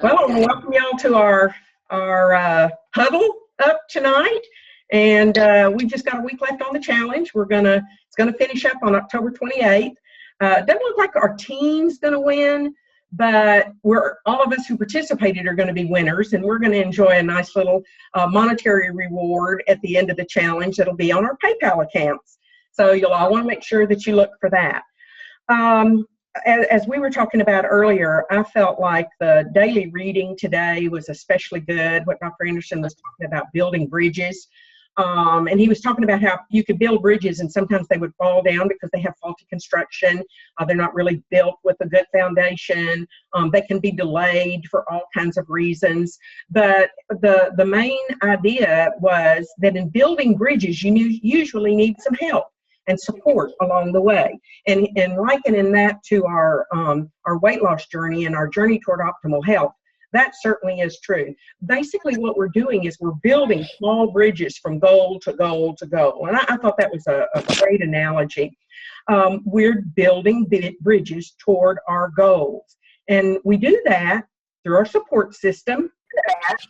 Well, I want to welcome y'all to our huddle up tonight, and we've just got a week left on the challenge. It's gonna finish up on October 28th. Doesn't look like our team's gonna win, but all of us who participated are going to be winners, and we're going to enjoy a nice little monetary reward at the end of the challenge that'll be on our PayPal accounts. So you'll all want to make sure that you look for that. As we were talking about earlier, I felt like the daily reading today was especially good. What Dr. Anderson was talking about, building bridges. And he was talking about how you could build bridges and sometimes they would fall down because they have faulty construction. They're not really built with a good foundation. They can be delayed for all kinds of reasons. But the main idea was that in building bridges, you usually need some help and support along the way. And likening that to our weight loss journey and our journey toward optimal health, that certainly is true. Basically, what we're doing is we're building small bridges from goal to goal to goal. And I thought that was a great analogy. We're building bridges toward our goals. And we do that through our support system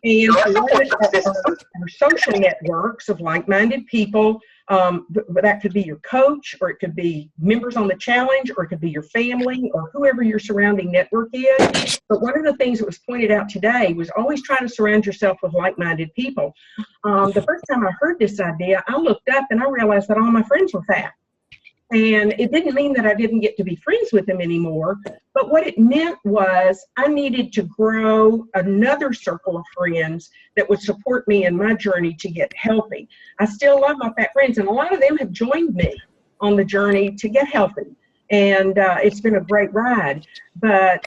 and our social networks of like-minded people. That could be your coach, or it could be members on the challenge, or it could be your family, or whoever your surrounding network is. But one of the things that was pointed out today was always try to surround yourself with like-minded people. The first time I heard this idea, I looked up and I realized that all my friends were fat. And it didn't mean that I didn't get to be friends with them anymore, but what it meant was I needed to grow another circle of friends that would support me in my journey to get healthy. I still love my fat friends, and a lot of them have joined me on the journey to get healthy. And it's been a great ride. But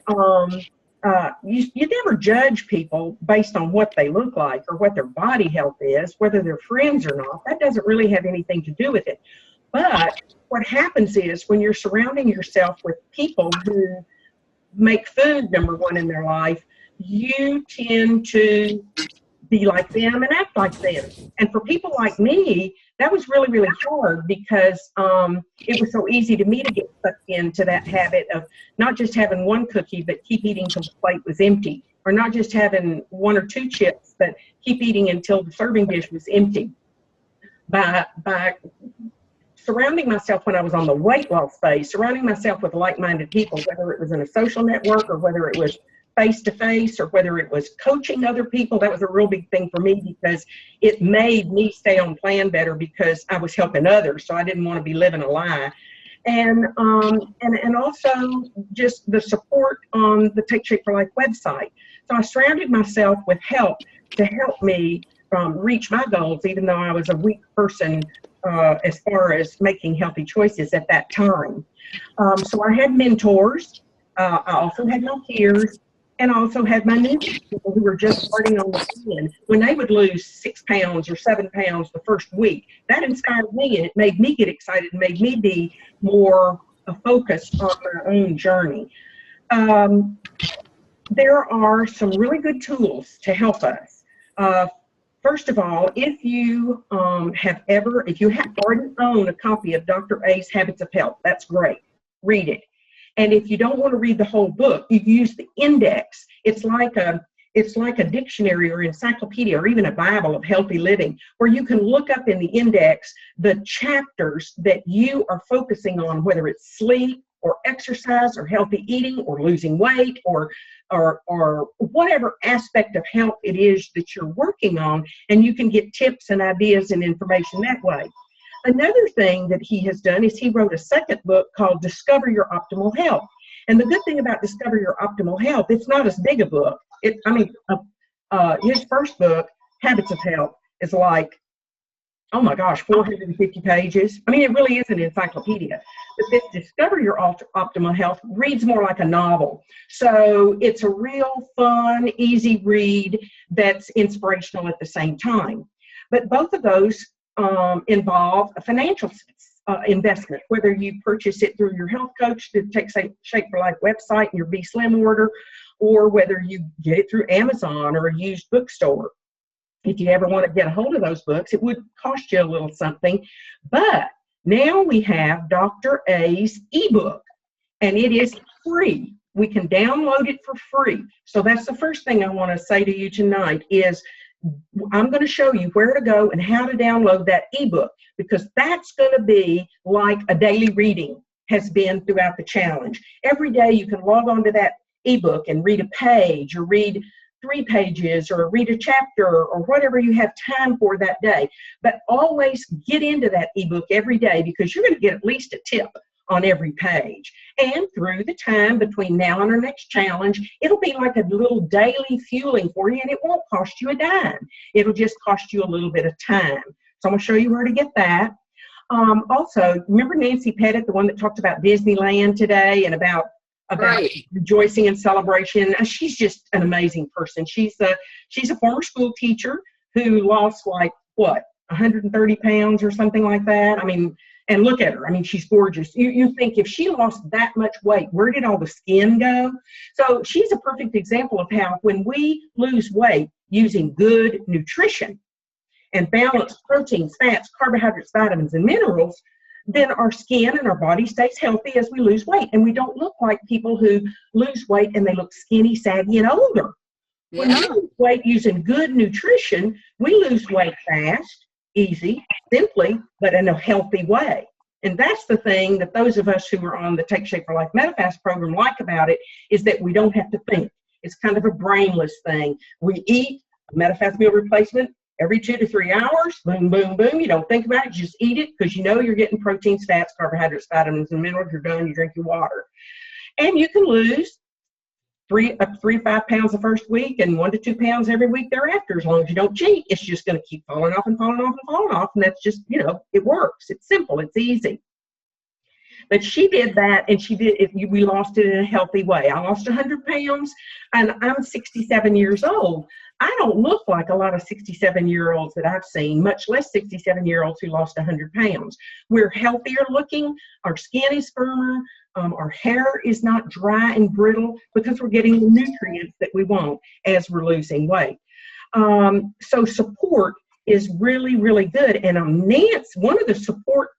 you never judge people based on what they look like or what their body health is, whether they're friends or not. That doesn't really have anything to do with it. But what happens is when you're surrounding yourself with people who make food number one in their life, you tend to be like them and act like them. And for people like me, that was really, really hard because it was so easy to me to get sucked into that habit of not just having one cookie, but keep eating till the plate was empty, or not just having one or two chips, but keep eating until the serving dish was empty. By surrounding myself when I was on the weight loss phase, surrounding myself with like-minded people, whether it was in a social network or whether it was face-to-face or whether it was coaching other people, that was a real big thing for me because it made me stay on plan better because I was helping others, so I didn't want to be living a lie. And also just the support on the Take Shape for Life website. So I surrounded myself with help to help me reach my goals, even though I was a weak person as far as making healthy choices at that time. So I had mentors. I also had my peers, and I also had my new people who were just starting on the plan. When they would lose 6 pounds or 7 pounds the first week, that inspired me, and it made me get excited and made me be more focused on my own journey. There are some really good tools to help us. First of all, if you already own a copy of Dr. A's Habits of Health, that's great. Read it. And if you don't want to read the whole book, you can use the index. It's like a dictionary or encyclopedia or even a Bible of healthy living, where you can look up in the index the chapters that you are focusing on, whether it's sleep or exercise or healthy eating or losing weight or whatever aspect of health it is that you're working on, and you can get tips and ideas and information that way. Another thing that he has done is he wrote a second book called Discover Your Optimal Health. And the good thing about Discover Your Optimal Health, it's not as big a book. His first book, Habits of Health, is like, oh my gosh, 450 pages. I mean, it really is an encyclopedia. But this Discover Your Optimal Health reads more like a novel. So it's a real fun, easy read that's inspirational at the same time. But both of those involve a financial investment, whether you purchase it through your health coach, the Take Shape for Life website and your Be Slim order, or whether you get it through Amazon or a used bookstore. If you ever want to get a hold of those books, it would cost you a little something. But now we have Dr. A's ebook, and it is free. We can download it for free. So that's the first thing I want to say to you tonight is I'm going to show you where to go and how to download that ebook, because that's going to be like a daily reading has been throughout the challenge. Every day you can log on to that ebook and read a page or read 3 pages or read a chapter or whatever you have time for that day. But always get into that ebook every day, because you're going to get at least a tip on every page. And through the time between now and our next challenge, it'll be like a little daily fueling for you, and it won't cost you a dime. It'll just cost you a little bit of time. So I'm going to show you where to get that. Also, remember Nancy Pettit, the one that talked about Disneyland today and about right. rejoicing and celebration? She's just an amazing person. She's a former school teacher who lost like, what, 130 pounds or something like that. I mean, and look at her. I mean, she's gorgeous. You think if she lost that much weight, where did all the skin go? So she's a perfect example of how when we lose weight using good nutrition and balanced proteins, fats, carbohydrates, vitamins, and minerals, then our skin and our body stays healthy as we lose weight. And we don't look like people who lose weight and they look skinny, saggy, and older. Yeah. When we lose weight using good nutrition, we lose weight fast, easy, simply, but in a healthy way. And that's the thing that those of us who are on the Take Shape for Life MetaFast program like about it, is that we don't have to think. It's kind of a brainless thing. We eat a MetaFast meal replacement every 2 to 3 hours, boom, boom, boom. You don't think about it, you just eat it, because you know you're getting proteins, fats, carbohydrates, vitamins, and minerals. You're done, you drink your water. And you can lose 3 to 5 pounds the first week and 1 to 2 pounds every week thereafter. As long as you don't cheat, it's just going to keep falling off and falling off and falling off. And that's just, it works. It's simple. It's easy. But she did that, and we lost it in a healthy way. I lost 100 pounds, and I'm 67 years old. I don't look like a lot of 67-year-olds that I've seen, much less 67-year-olds who lost 100 pounds. We're healthier looking. Our skin is firmer. Our hair is not dry and brittle, because we're getting the nutrients that we want as we're losing weight. So support is really, really good. And one of the support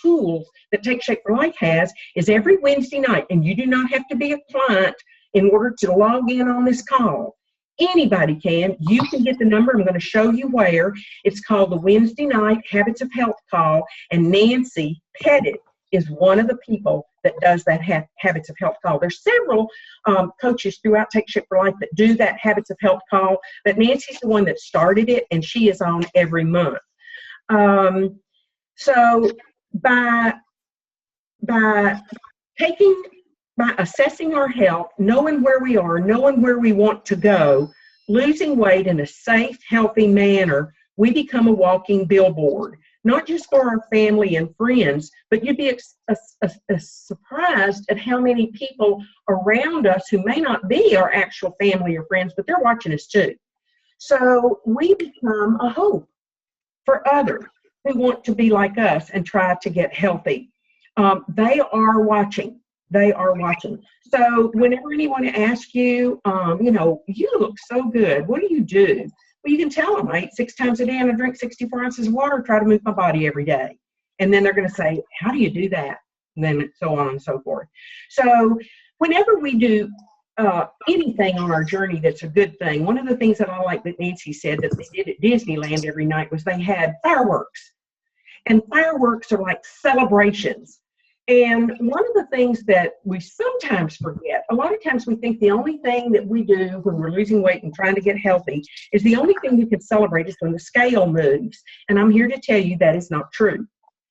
tools that Take Shape for Life has is every Wednesday night, and you do not have to be a client in order to log in on this call. Anybody can. You can get the number. I'm going to show you where. It's called the Wednesday Night Habits of Health Call, and Nancy Pettit is one of the people that does that Habits of Health call. There's several coaches throughout Take Shape for Life that do that Habits of Health call, but Nancy's the one that started it, and she is on every month. So by assessing our health, knowing where we are, knowing where we want to go, losing weight in a safe, healthy manner, we become a walking billboard, not just for our family and friends, but you'd be surprised at how many people around us who may not be our actual family or friends, but they're watching us too. So we become a hope for others who want to be like us and try to get healthy. They are watching. They are watching. So whenever anyone asks you, you look so good, what do you do? Well, you can tell them I eat 6 times a day and I drink 64 ounces of water, try to move my body every day. And then they're going to say, how do you do that? And then so on and so forth. So whenever we do anything on our journey that's a good thing, one of the things that I like that Nancy said that they did at Disneyland every night was they had fireworks. And fireworks are like celebrations. And one of the things that we sometimes forget, a lot of times we think the only thing that we do when we're losing weight and trying to get healthy is the only thing we can celebrate is when the scale moves. And I'm here to tell you that is not true.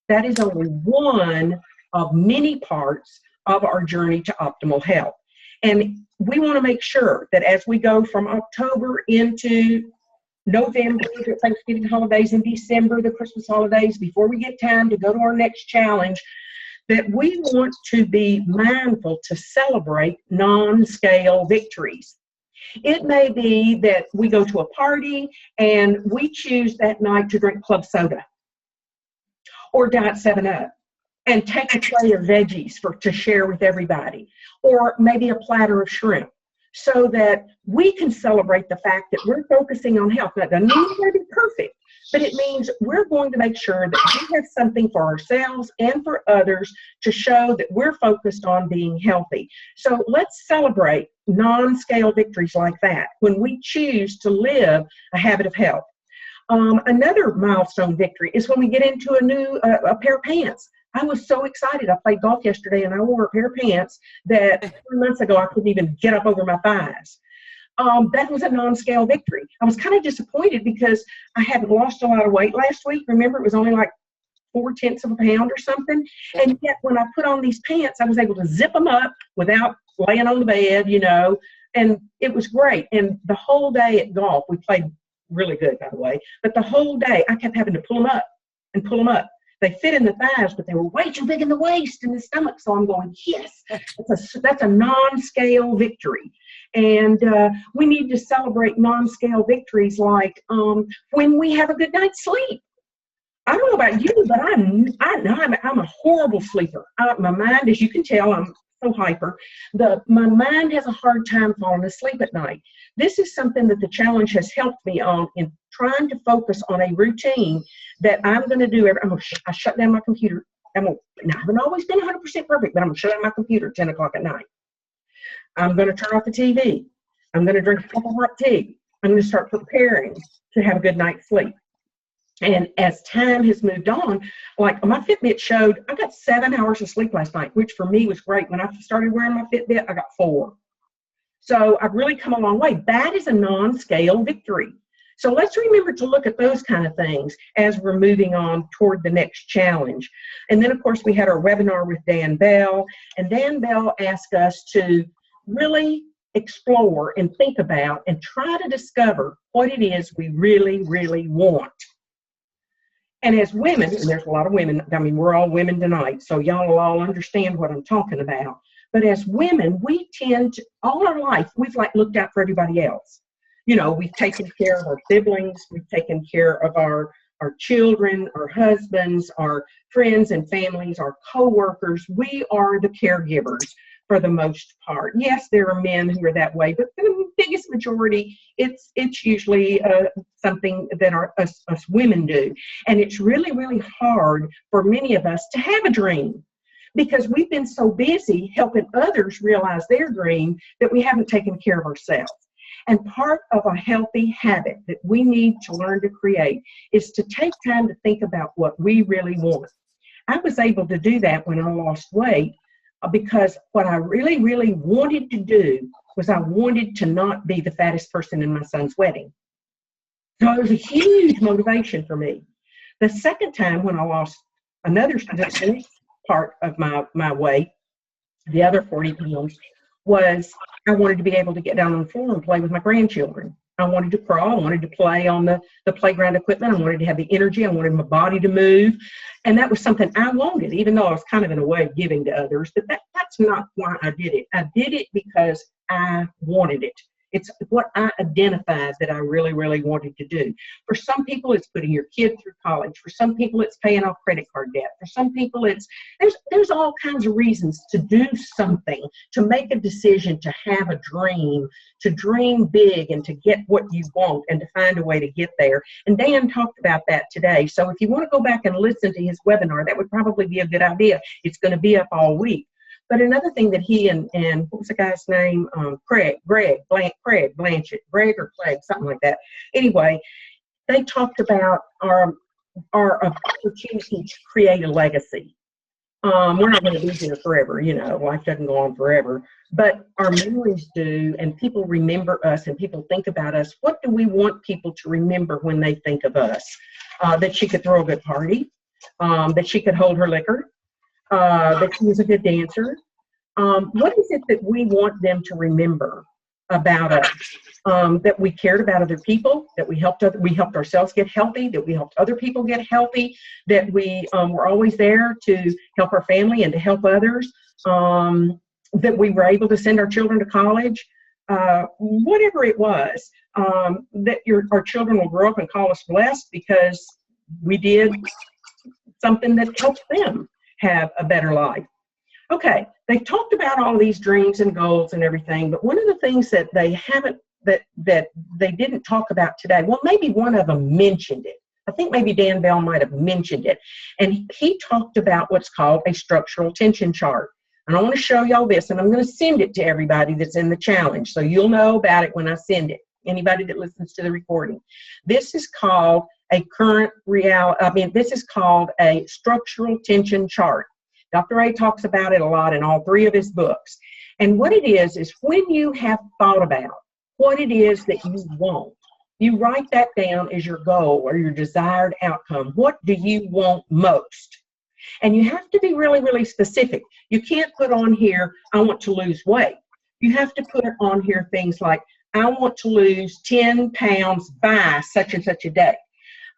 That is only one of many parts of our journey to optimal health. And we want to make sure that as we go from October into November, the Thanksgiving holidays, in December, the Christmas holidays, before we get time to go to our next challenge, that we want to be mindful to celebrate non-scale victories. It may be that we go to a party and we choose that night to drink club soda or Diet 7-Up and take a tray of veggies to share with everybody, or maybe a platter of shrimp, so that we can celebrate the fact that we're focusing on health. That doesn't mean we're going to be perfect, but it means we're going to make sure that we have something for ourselves and for others to show that we're focused on being healthy. So let's celebrate non-scale victories like that when we choose to live a habit of health. Another milestone victory is when we get into a pair of pants. I was so excited. I played golf yesterday and I wore a pair of pants that 3 months ago I couldn't even get up over my thighs. That was a non-scale victory. I was kind of disappointed because I hadn't lost a lot of weight last week. Remember, it was only like 0.4 of a pound or something. And yet when I put on these pants, I was able to zip them up without laying on the bed, and it was great. And the whole day at golf, we played really good, by the way, but the whole day I kept having to pull them up and pull them up. They fit in the thighs, but they were way too big in the waist and the stomach. So I'm going, yes, that's a non-scale victory. And we need to celebrate non-scale victories like when we have a good night's sleep. I don't know about you, but I'm a horrible sleeper. My mind, as you can tell, I'm so hyper. My mind has a hard time falling asleep at night. This is something that the challenge has helped me on in trying to focus on a routine that I'm going to do. I shut down my computer. I haven't always been 100% perfect, but I'm going to shut down my computer at 10 o'clock at night. I'm going to turn off the TV. I'm going to drink a cup of hot tea. I'm going to start preparing to have a good night's sleep. And as time has moved on, like my Fitbit showed, I got 7 hours of sleep last night, which for me was great. When I started wearing my Fitbit, I got 4. So I've really come a long way. That is a non-scale victory. So let's remember to look at those kind of things as we're moving on toward the next challenge. And then, of course, we had our webinar with Dan Bell. And Dan Bell asked us to really explore and think about and try to discover what it is we really, really want. And as women, and there's a lot of women, I mean, we're all women tonight, so y'all will all understand what I'm talking about. But as women, we tend to, all our life, we've like looked out for everybody else. We've taken care of our siblings, we've taken care of our children, our husbands, our friends and families, our co-workers. We are the caregivers for the most part. Yes, there are men who are that way, but for the biggest majority, it's usually something that us women do. And it's really, really hard for many of us to have a dream because we've been so busy helping others realize their dream that we haven't taken care of ourselves. And part of a healthy habit that we need to learn to create is to take time to think about what we really want. I was able to do that when I lost weight because what I really, really wanted to do was I wanted to not be the fattest person in my son's wedding. So it was a huge motivation for me. The second time when I lost the part of my weight, the other 40 pounds, was I wanted to be able to get down on the floor and play with my grandchildren. I wanted to crawl. I wanted to play on the playground equipment. I wanted to have the energy. I wanted my body to move. And that was something I wanted, even though I was kind of in a way of giving to others. But that's not why I did it. I did it because I wanted it. It's what I identified that I really, really wanted to do. For some people, it's putting your kid through college. For some people, it's paying off credit card debt. For some people, there's all kinds of reasons to do something, to make a decision, to have a dream, to dream big and to get what you want and to find a way to get there. And Dan talked about that today. So if you want to go back and listen to his webinar, that would probably be a good idea. It's going to be up all week. But another thing that he and what was the guy's name? Greg Blanchett, Greg or Clegg, something like that. Anyway, they talked about our opportunity to create a legacy. We're not going to be here forever, life doesn't go on forever, but our memories do, and people remember us and people think about us. What do we want people to remember when they think of us? That she could throw a good party, that she could hold her liquor, that she was a good dancer. What is it that we want them to remember about us? That we cared about other people, that we helped ourselves get healthy, that we helped other people get healthy, that we were always there to help our family and to help others, that we were able to send our children to college, whatever it was, that our children will grow up and call us blessed because we did something that helped them have a better life. Okay, they've talked about all these dreams and goals and everything, but one of the things that they haven't, that they didn't talk about today, well, maybe one of them mentioned it, I think maybe Dan Bell might have mentioned it. And he talked about what's called a structural tension chart. And I want to show y'all this, and I'm going to send it to everybody that's in the challenge, so you'll know about it when I send it, anybody that listens to the recording. This is called a this is called a structural tension chart. Dr. A talks about it a lot in all 3 of his books. And what it is when you have thought about what it is that you want, you write that down as your goal or your desired outcome. What do you want most? And you have to be really, really specific. You can't put on here, I want to lose weight. You have to put on here things like, I want to lose 10 pounds by such and such a day.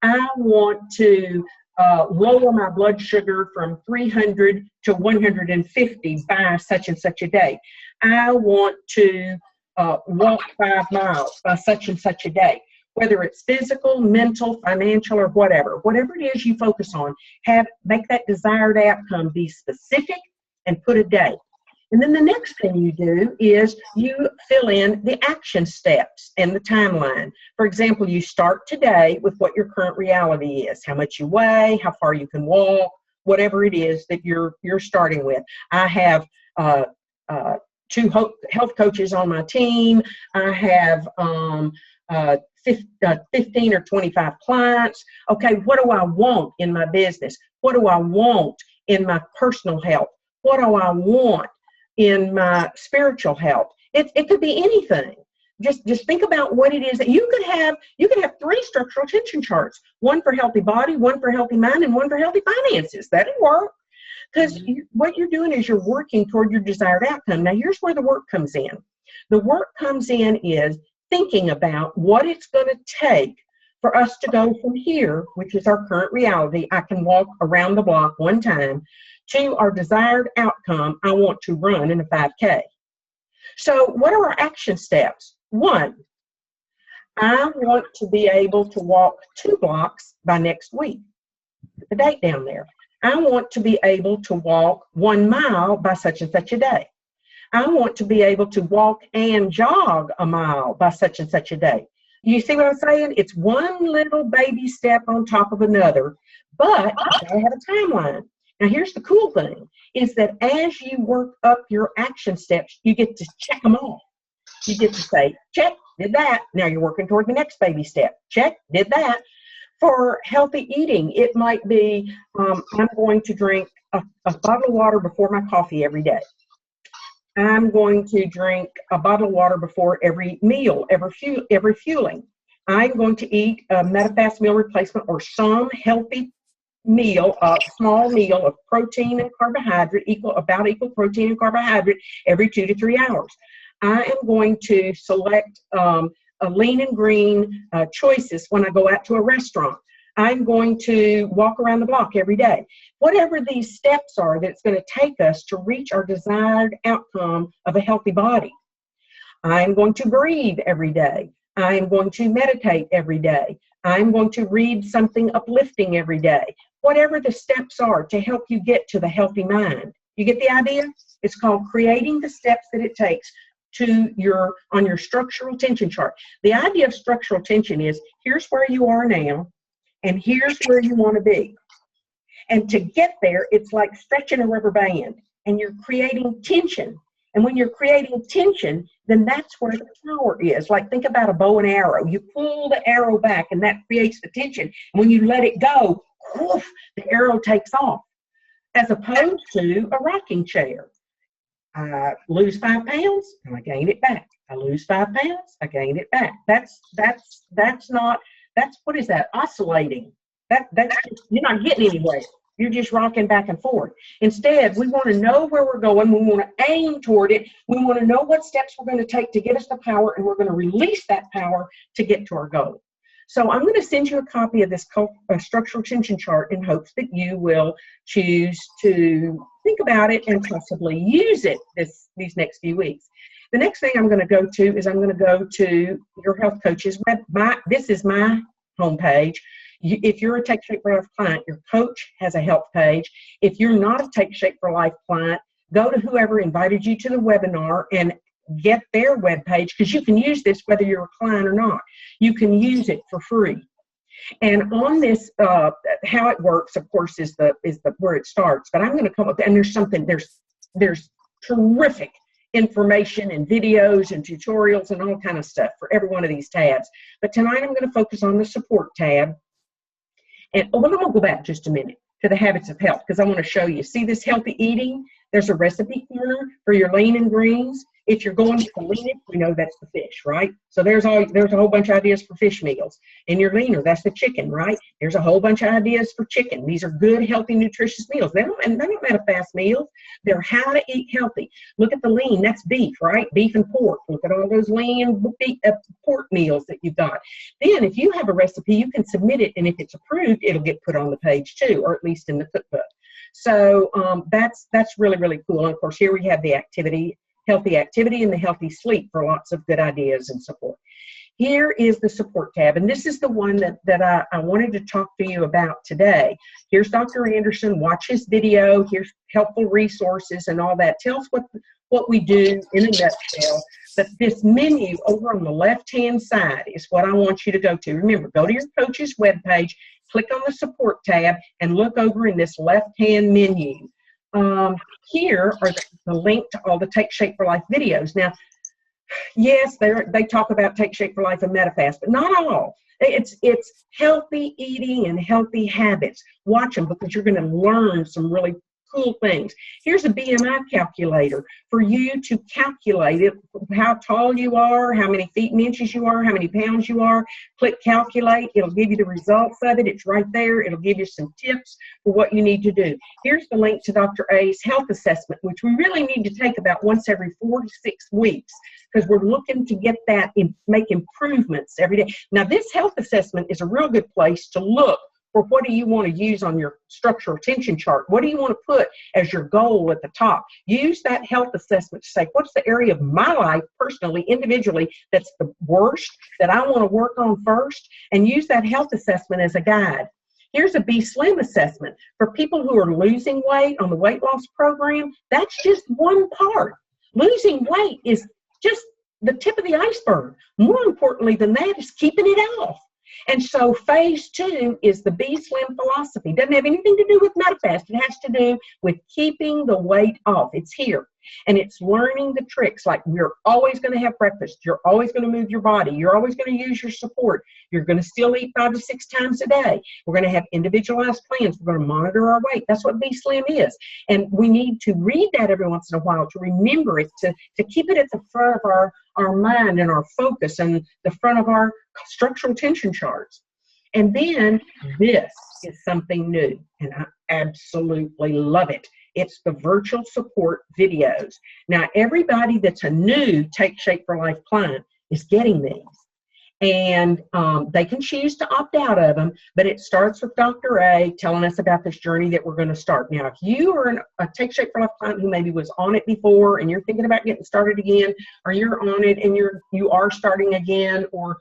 I want to lower my blood sugar from 300 to 150 by such and such a day. I want to walk 5 miles by such and such a day. Whether it's physical, mental, financial, or whatever it is you focus on, make that desired outcome be specific and put a date. And then the next thing you do is you fill in the action steps and the timeline. For example, you start today with what your current reality is, how much you weigh, how far you can walk, whatever it is that you're starting with. I have 2 health coaches on my team. I have 15 or 25 clients. Okay, what do I want in my business? What do I want in my personal health? What do I want in my spiritual health? It could be anything. Just think about what it is that you could have. You could have 3 structural tension charts, one for healthy body, one for healthy mind, and one for healthy finances. That'd work. Because what you're doing is you're working toward your desired outcome. Now, here's where the work comes in. The work comes in is thinking about what it's going to take for us to go from here, which is our current reality, I can walk around the block 1 time, to our desired outcome, I want to run in a 5K. So what are our action steps? 1, I want to be able to walk 2 blocks by next week. Put the date down there. I want to be able to walk 1 mile by such and such a day. I want to be able to walk and jog a mile by such and such a day. You see what I'm saying? It's one little baby step on top of another, but I have a timeline. Now, here's the cool thing, is that as you work up your action steps, you get to check them all. You get to say, check, did that. Now you're working toward the next baby step. Check, did that. For healthy eating, it might be, I'm going to drink a bottle of water before my coffee every day. I'm going to drink a bottle of water before every meal, every fueling. I'm going to eat a Metafast meal replacement or some healthy meal, a small meal of protein and carbohydrate, about equal protein and carbohydrate every 2 to 3 hours. I am going to select a lean and green choices when I go out to a restaurant. I'm going to walk around the block every day. Whatever these steps are that it's going to take us to reach our desired outcome of a healthy body. I'm going to breathe every day. I am going to meditate every day. I'm going to read something uplifting every day. Whatever the steps are to help you get to the healthy mind. You get the idea? It's called creating the steps that it takes on your structural tension chart. The idea of structural tension is, here's where you are now, and here's where you want to be. And to get there, it's like stretching a rubber band, and you're creating tension. And when you're creating tension, then that's where the power is. Like, think about a bow and arrow. You pull the arrow back, and that creates the tension. And when you let it go, whoosh, the arrow takes off. As opposed to a rocking chair. I lose 5 pounds, and I gain it back. I lose 5 pounds, I gain it back. That's what is that? Oscillating. That's just, you're not getting anywhere. You're just rocking back and forth. Instead, we want to know where we're going. We want to aim toward it. We want to know what steps we're going to take to get us the power, and we're going to release that power to get to our goal. So I'm going to send you a copy of this structural tension chart in hopes that you will choose to think about it and possibly use it these next few weeks. The next thing I'm going to go to is I'm going to go to your health coach's web. This is my homepage. If you're a Take Shape for Life client, your coach has a health page. If you're not a Take Shape for Life client, go to whoever invited you to the webinar and get their webpage, because you can use this whether you're a client or not. You can use it for free. And on this, how it works, of course, is the where it starts. But I'm going to come up, and there's terrific information and videos and tutorials and all kind of stuff for every one of these tabs. But tonight I'm going to focus on the support tab. And I'm going to go back just a minute to the habits of health, because I want to show you. See this healthy eating? There's a recipe corner for your lean and greens. If you're going to lean it, we know that's the fish, right? So there's a whole bunch of ideas for fish meals. And your leaner, that's the chicken, right? There's a whole bunch of ideas for chicken. These are good, healthy, nutritious meals. They're not matter fast meals. They're how to eat healthy. Look at the lean, that's beef, right? Beef and pork. Look at all those lean pork meals that you've got. Then if you have a recipe, you can submit it, and if it's approved, it'll get put on the page too, or at least in the cookbook. So that's really, really cool. And of course, here we have the healthy activity and the healthy sleep for lots of good ideas and support. Here is the support tab, and this is the one that I wanted to talk to you about today. Here's Dr. Anderson. Watch his video. Here's helpful resources and all that. Tell us what we do in a nutshell. But this menu over on the left-hand side is what I want you to go to. Remember, go to your coach's webpage, click on the support tab, and look over in this left-hand menu. Here are the link to all the Take Shape for Life videos. Now, yes, they talk about Take Shape for Life and MetaFast, but not all. It's healthy eating and healthy habits. Watch them, because you're going to learn some really cool things. Here's a BMI calculator for you to calculate it, how tall you are, how many feet and inches you are, how many pounds you are. Click calculate. It'll give you the results of it. It's right there. It'll give you some tips for what you need to do. Here's the link to Dr. A's health assessment, which we really need to take about once every 4 to 6 weeks, because we're looking to get that make improvements every day. Now, this health assessment is a real good place to look for what do you want to use on your structural tension chart. What do you want to put as your goal at the top? Use that health assessment to say, what's the area of my life personally, individually, that's the worst, that I want to work on first, and use that health assessment as a guide. Here's a Be Slim assessment for people who are losing weight on the weight loss program. That's just one part. Losing weight is just the tip of the iceberg. More importantly than that is keeping it off. And so phase 2 is the Be Slim philosophy. Doesn't have anything to do with MetaFast. It has to do with keeping the weight off. It's here. And it's learning the tricks. Like, you're always going to have breakfast. You're always going to move your body. You're always going to use your support. You're going to still eat 5 to 6 times a day. We're going to have individualized plans. We're going to monitor our weight. That's what Be Slim is. And we need to read that every once in a while to remember it, to keep it at the front of our mind and our focus and the front of our structural tension charts. And then this is something new, and I absolutely love it. It's the virtual support videos. Now, everybody that's a new Take Shape for Life client is getting these. And they can choose to opt out of them, but it starts with Dr. A telling us about this journey that we're going to start. Now, if you are a Take Shape for Life client who maybe was on it before and you're thinking about getting started again, or you're on it and you are starting again, or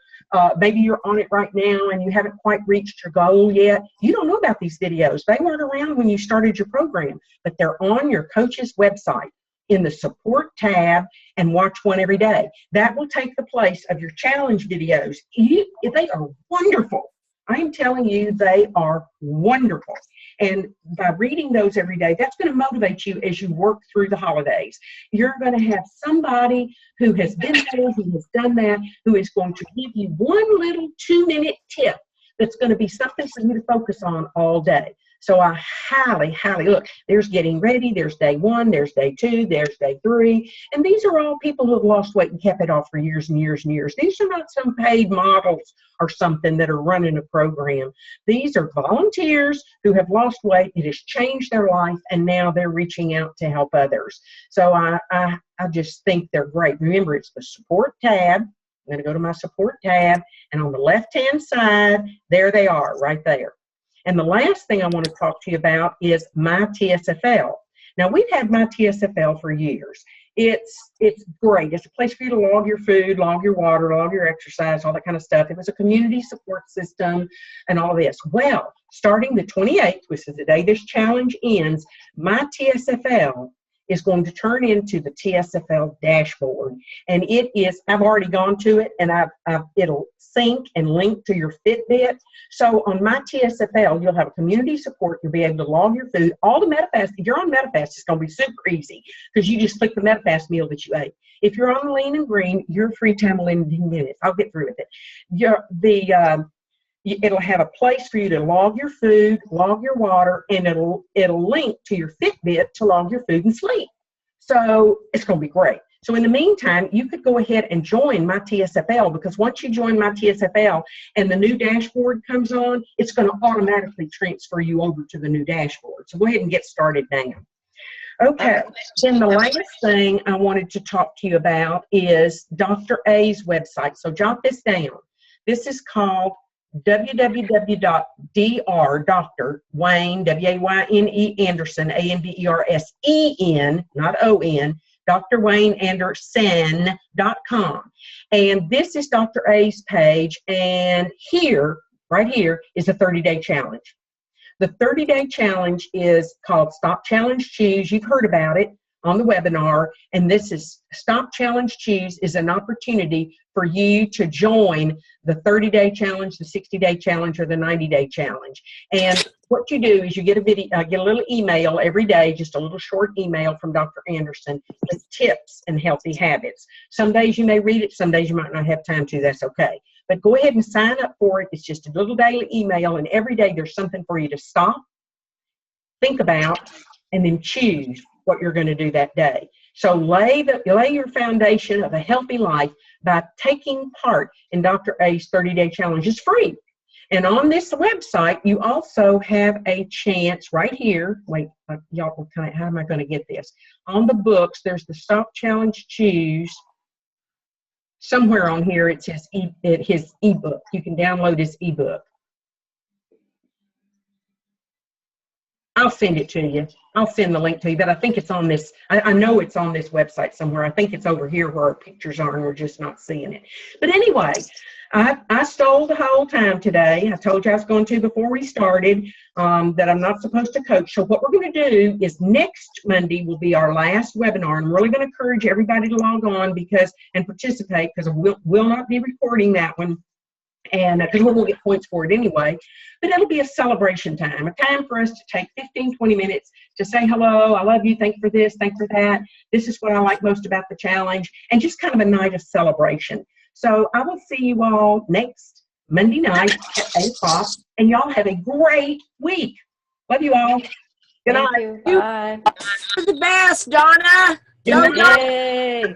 maybe you're on it right now and you haven't quite reached your goal yet, you don't know about these videos. They weren't around when you started your program, but they're on your coach's website in the support tab, and watch one every day. That will take the place of your challenge videos. They are wonderful. I am telling you, they are wonderful. And by reading those every day, that's going to motivate you as you work through the holidays. You're going to have somebody who has been there, who has done that, who is going to give you one little 2-minute tip that's going to be something for you to focus on all day. So I highly, highly look. There's getting ready. There's day 1. There's day 2. There's day 3. And these are all people who have lost weight and kept it off for years and years and years. These are not some paid models or something that are running a program. These are volunteers who have lost weight. It has changed their life, and now they're reaching out to help others. So I just think they're great. Remember, it's the support tab. I'm going to go to my support tab, and on the left-hand side, there they are, right there. And the last thing I want to talk to you about is My TSFL. Now, we've had My TSFL for years. It's great. It's a place for you to log your food, log your water, log your exercise, all that kind of stuff. It was a community support system and all this. Well, starting the 28th, which is the day this challenge ends, My TSFL is going to turn into the TSFL dashboard. And it is, I've already gone to it, and it'll sync and link to your Fitbit. So on my TSFL, you'll have a community support. You'll be able to log your food. All the MetaFast, if you're on MetaFast, it's going to be super easy because you just click the MetaFast meal that you ate. If you're on Lean and Green, your free time will end in minutes. I'll get through with it. It'll have a place for you to log your food, log your water, and it'll link to your Fitbit to log your food and sleep. So it's going to be great. So in the meantime, you could go ahead and join my TSFL, because once you join my TSFL and the new dashboard comes on, it's going to automatically transfer you over to the new dashboard. So go ahead and get started now. Okay, then the last thing I wanted to talk to you about is Dr. A's website. So jot this down. This is called www.dr, Wayne, W-A-Y-N-E, Anderson, A-N-D-E-R-S-E-N, not O-N, drwayneanderson.com. And this is Dr. A's page, and here, right here, is a 30-day challenge. The 30-day challenge is called Stop Challenge Choose. You've heard about it on the webinar, and this is Stop Challenge Choose is an opportunity for you to join the 30-day challenge, the 60-day challenge, or the 90-day challenge. And what you do is you get a little email every day, just a little short email from Dr. Anderson with tips and healthy habits. Some days you may read it, some days you might not have time to, that's okay. But go ahead and sign up for it. It's just a little daily email, and every day there's something for you to stop, think about, and then choose what you're going to do that day. So lay your foundation of a healthy life by taking part in Dr. A's 30-day challenge. It's free. And on this website, you also have a chance right here. Wait, y'all, how am I going to get this? On the books, there's the Stop Challenge Choose. Somewhere on here, it's his ebook. You can download his ebook. I'll send it to you. I'll send the link to you, but I think it's on this. I know it's on this website somewhere. I think it's over here where our pictures are, and we're just not seeing it. But anyway, I stole the whole time today. I told you I was going to before we started, that I'm not supposed to coach. So what we're going to do is next Monday will be our last webinar. I'm really going to encourage everybody to log on and participate, because we'll not be recording that one. And because we won't get points for it anyway, but it'll be a celebration time, a time for us to take 15, 20 minutes to say hello, I love you, thank you for this, thank you for that, this is what I like most about the challenge, and just kind of a night of celebration. So I will see you all next Monday night at 8 o'clock, and y'all have a great week. Love you all. Good night. Bye. You're the best, Donna. Good night. Yay.